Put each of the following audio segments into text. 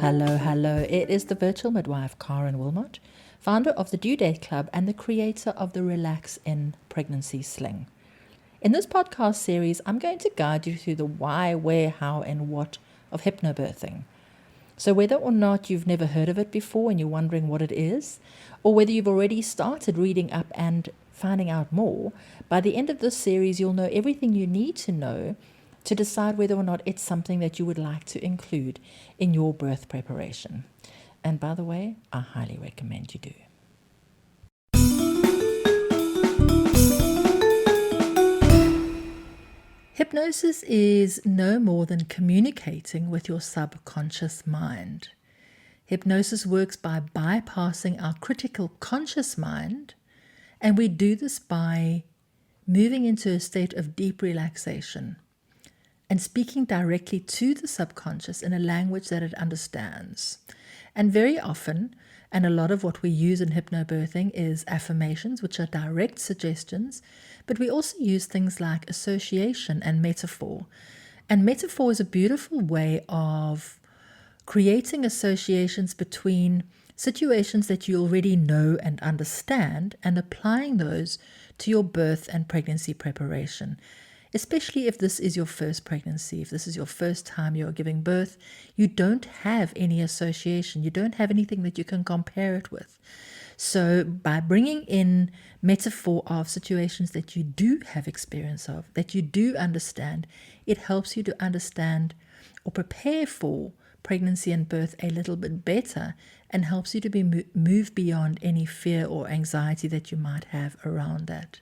Hello, hello. It is the virtual midwife, Karen Wilmot, founder of the Due Date Club and the creator of the Relax in Pregnancy Sling. In this podcast series, I'm going to guide you through the why, where, how, and what of hypnobirthing. So whether or not you've never heard of it before and you're wondering what it is, or whether you've already started reading up and finding out more, by the end of this series, you'll know everything you need to know to decide whether or not it's something that you would like to include in your birth preparation. And by the way, I highly recommend you do. Hypnosis is no more than communicating with your subconscious mind. Hypnosis works by bypassing our critical conscious mind, and we do this by moving into a state of deep relaxation and speaking directly to the subconscious in a language that it understands. And very often, and a lot of what we use in hypnobirthing is affirmations, which are direct suggestions, but we also use things like association and metaphor. And metaphor is a beautiful way of creating associations between situations that you already know and understand and applying those to your birth and pregnancy preparation. Especially if this is your first pregnancy, if this is your first time you're giving birth, you don't have any association. You don't have anything that you can compare it with. So by bringing in metaphor of situations that you do have experience of, that you do understand, it helps you to understand or prepare for pregnancy and birth a little bit better and helps you to be move beyond any fear or anxiety that you might have around that.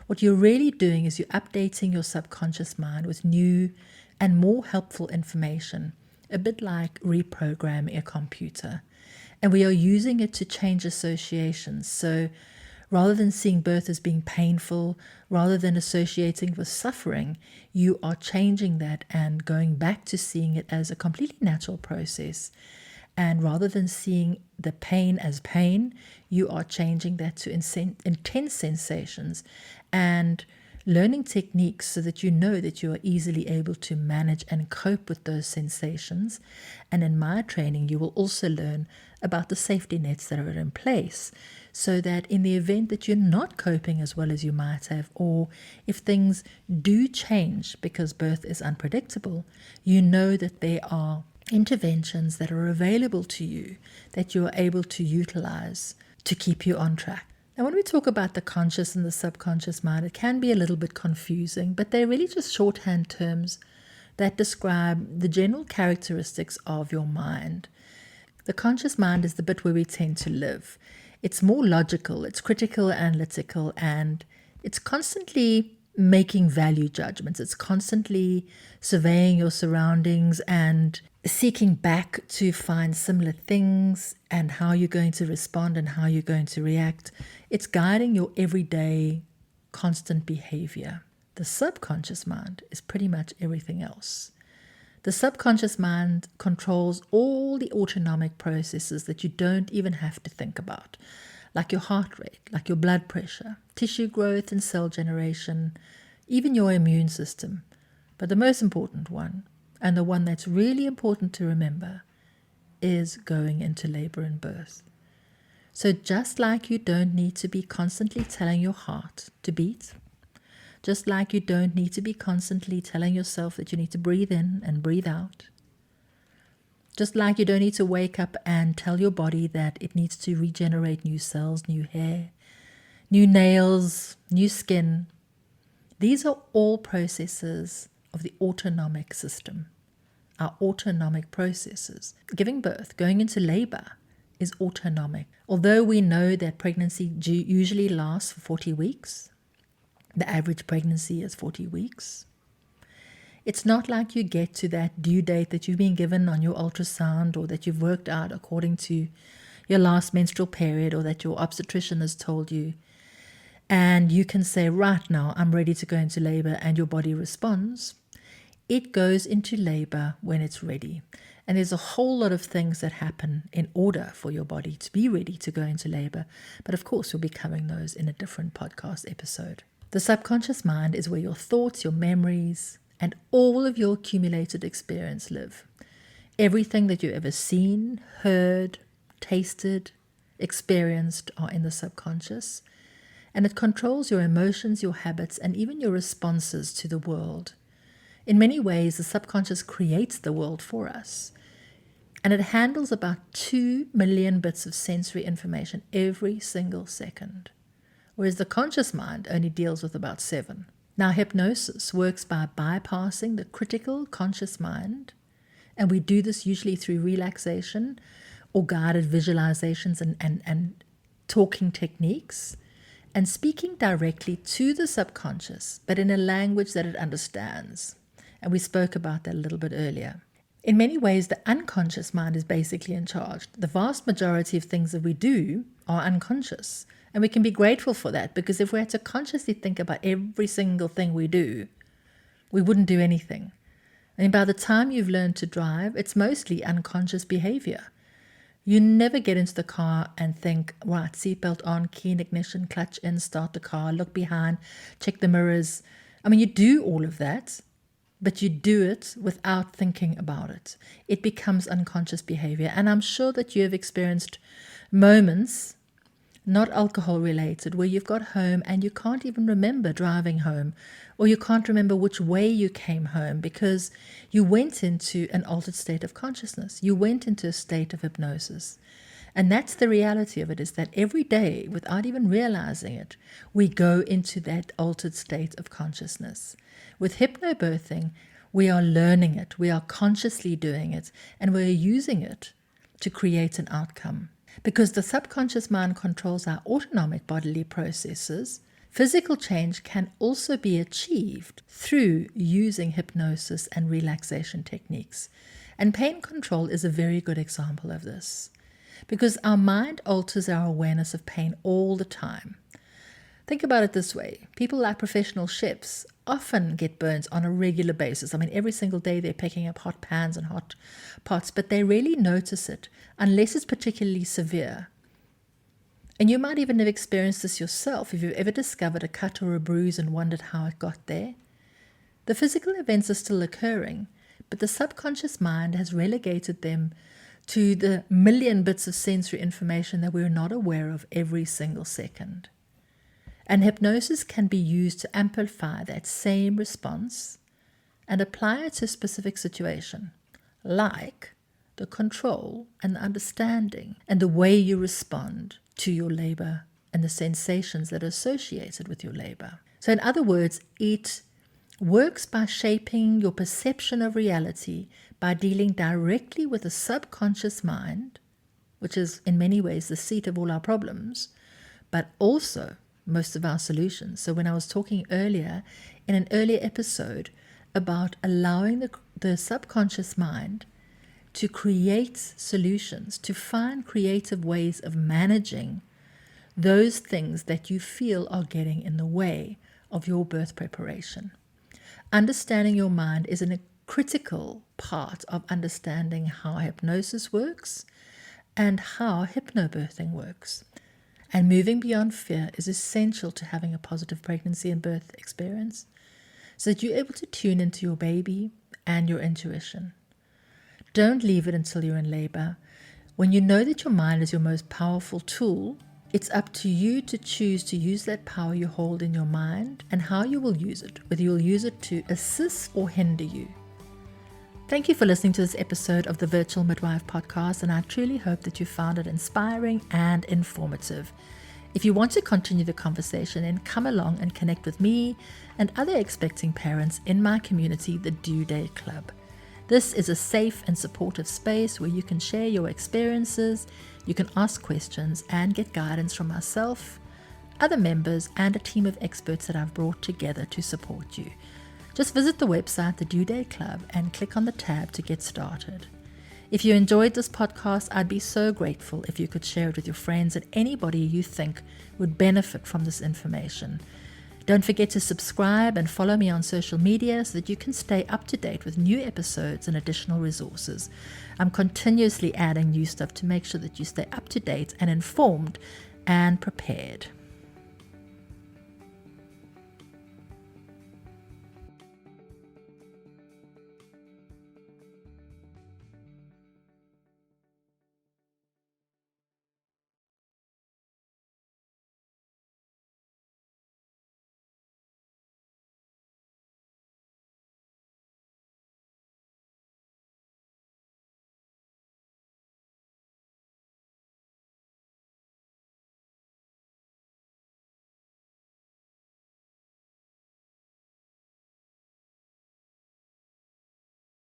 What you're really doing is you're updating your subconscious mind with new and more helpful information, a bit like reprogramming a computer. And we are using it to change associations. So rather than seeing birth as being painful, rather than associating with suffering, you are changing that and going back to seeing it as a completely natural process. And rather than seeing the pain as pain, you are changing that to intense sensations and learning techniques so that you know that you are easily able to manage and cope with those sensations. And in my training, you will also learn about the safety nets that are in place so that in the event that you're not coping as well as you might have, or if things do change because birth is unpredictable, you know that there are interventions that are available to you that you are able to utilize to keep you on track. Now, when we talk about the conscious and the subconscious mind, it can be a little bit confusing, but they're really just shorthand terms that describe the general characteristics of your mind. The conscious mind is the bit where we tend to live. It's more logical, it's critical, analytical, and it's constantly making value judgments. It's constantly surveying your surroundings and seeking back to find similar things and how you're going to respond and how you're going to react. It's guiding your everyday constant behavior. The subconscious mind is pretty much everything else. The subconscious mind controls all the autonomic processes that you don't even have to think about, like your heart rate, like your blood pressure, tissue growth and cell generation, even your immune system. But the most important one, and the one that's really important to remember, is going into labor and birth. So just like you don't need to be constantly telling your heart to beat, just like you don't need to be constantly telling yourself that you need to breathe in and breathe out, just like you don't need to wake up and tell your body that it needs to regenerate new cells, new hair, new nails, new skin. These are all processes of the autonomic system, our autonomic processes. Giving birth, going into labor, is autonomic. Although we know that pregnancy usually lasts for 40 weeks, the average pregnancy is 40 weeks, it's not like you get to that due date that you've been given on your ultrasound or that you've worked out according to your last menstrual period or that your obstetrician has told you. And you can say, right now, I'm ready to go into labor, and your body responds. It goes into labor when it's ready. And there's a whole lot of things that happen in order for your body to be ready to go into labor. But of course, we'll be covering those in a different podcast episode. The subconscious mind is where your thoughts, your memories, and all of your accumulated experience live. Everything that you've ever seen, heard, tasted, experienced are in the subconscious, and it controls your emotions, your habits, and even your responses to the world. In many ways, the subconscious creates the world for us, and it handles about 2 million bits of sensory information every single second, whereas the conscious mind only deals with about 7. Now, hypnosis works by bypassing the critical conscious mind, and we do this usually through relaxation or guided visualizations and talking techniques, and speaking directly to the subconscious, but in a language that it understands. And we spoke about that a little bit earlier. In many ways, the unconscious mind is basically in charge. The vast majority of things that we do are unconscious. And we can be grateful for that, because if we had to consciously think about every single thing we do, we wouldn't do anything. And by the time you've learned to drive, it's mostly unconscious behavior. You never get into the car and think, right, seatbelt on, key in ignition, clutch in, start the car, look behind, check the mirrors. I mean, you do all of that, but you do it without thinking about it. It becomes unconscious behavior. And I'm sure that you have experienced moments, not alcohol related, where you've got home and you can't even remember driving home, or you can't remember which way you came home because you went into an altered state of consciousness. You went into a state of hypnosis. And that's the reality of it, is that every day, without even realizing it, we go into that altered state of consciousness. With hypnobirthing, we are learning it, we are consciously doing it, and we're using it to create an outcome. Because the subconscious mind controls our autonomic bodily processes, physical change can also be achieved through using hypnosis and relaxation techniques. And pain control is a very good example of this, because our mind alters our awareness of pain all the time. Think about it this way. People like professional chefs often get burns on a regular basis. I mean, every single day they're picking up hot pans and hot pots, but they rarely notice it unless it's particularly severe. And you might even have experienced this yourself if you've ever discovered a cut or a bruise and wondered how it got there. The physical events are still occurring, but the subconscious mind has relegated them to the million bits of sensory information that we're not aware of every single second. And hypnosis can be used to amplify that same response and apply it to a specific situation, like the control and the understanding and the way you respond to your labor and the sensations that are associated with your labor. So in other words, it works by shaping your perception of reality by dealing directly with the subconscious mind, which is in many ways the seat of all our problems, but also most of our solutions. So when I was talking earlier, in an earlier episode, about allowing the subconscious mind to create solutions, to find creative ways of managing those things that you feel are getting in the way of your birth preparation. Understanding your mind is a critical part of understanding how hypnosis works and how hypnobirthing works. And moving beyond fear is essential to having a positive pregnancy and birth experience, so that you're able to tune into your baby and your intuition. Don't leave it until you're in labor. When you know that your mind is your most powerful tool, it's up to you to choose to use that power you hold in your mind and how you will use it, whether you'll use it to assist or hinder you. Thank you for listening to this episode of the Virtual Midwife podcast, and I truly hope that you found it inspiring and informative. If you want to continue the conversation, then come along and connect with me and other expecting parents in my community, the Due Date Club. This is a safe and supportive space where you can share your experiences, you can ask questions, and get guidance from myself, other members, and a team of experts that I've brought together to support you. Just visit the website, the Due Date Club, and click on the tab to get started. If you enjoyed this podcast, I'd be so grateful if you could share it with your friends and anybody you think would benefit from this information. Don't forget to subscribe and follow me on social media so that you can stay up to date with new episodes and additional resources. I'm continuously adding new stuff to make sure that you stay up to date and informed and prepared.